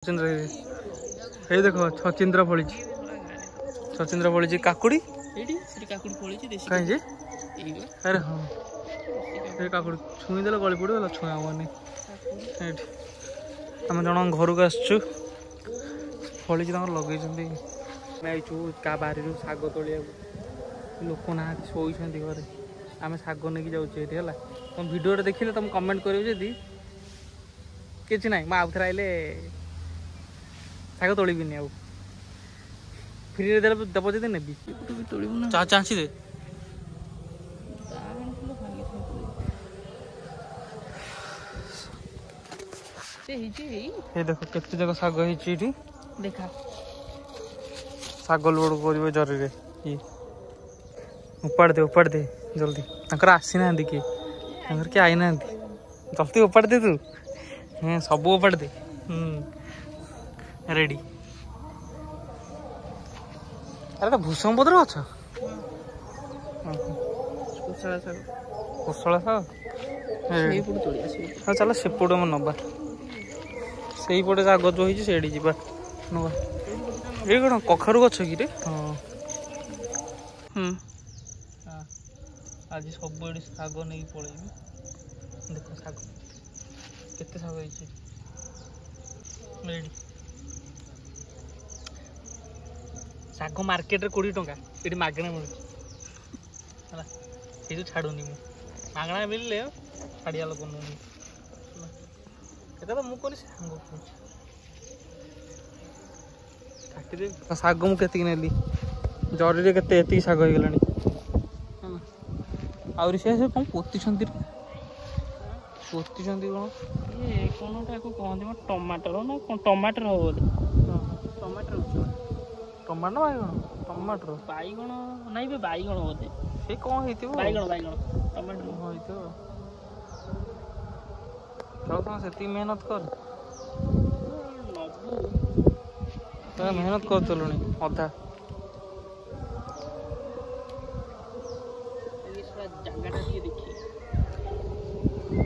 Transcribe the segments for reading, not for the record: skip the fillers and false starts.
ये देखो छचिंद्र फली छचिंद्र फली काकुड़ी कहीं जे अरे हाँ ये काकुड़ी छुई देले गली पड़गला छुआ हेनी आम जन घर को आसचु फली लगे क्या बारी शाग तोलिया लोक ना शोन घरे आम शाग नहीं जाऊे तुम भिडियो देखिले तुम कमेंट कर कि ना मैं आउ थे आइले शाग तोड़बी आउ फ्री दे दब जब नेबी चाची दे ये देखो केते जगह शाग होती देखा शाग लोड कर जरी उपाड़ दे जल्दी आसी ना किए किए आई ना जल्दी उपाड़ दे तू सब उपाड़ दे रेडी अरे भूषण पत्र गछ कोशला शाग हाँ चल सेपट आम नवा से पटे शाग जो होती से जा नवा ये कौन कखारू गछ कि हाँ आज सब ये शाग नहीं पलैबी देख शाग केते शाग रेडी शाग मार्केट रे 20 टंका ये मागणा मिलूँ ये छाड़ूनी मागणा मिलले छाड़िया लोक नुनी तो मुझे सांग काटिदे शाग मुझे नेली जरी के शाग हो गला आउरी से कौन पोती कौन ये कौन कहते टमाटर ना टमाटर हम बोले टमाटर टमाटो बैगण टमाटर बैगण नहीं बे बैगण बोधे से कौन हो बैगण टमाटर हो चल से मेहनत कर मेहनत कर चलुनी अधा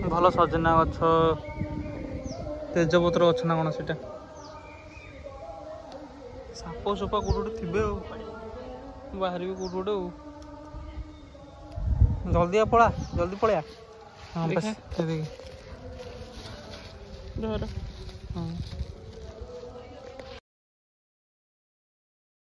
भल सजना गछ तेजपत्र गछ ना कौन से साप सुपा कौट थे बाहर भी कौट जल्दी पड़ा जल्दी पड़ा हाँ बस हाँ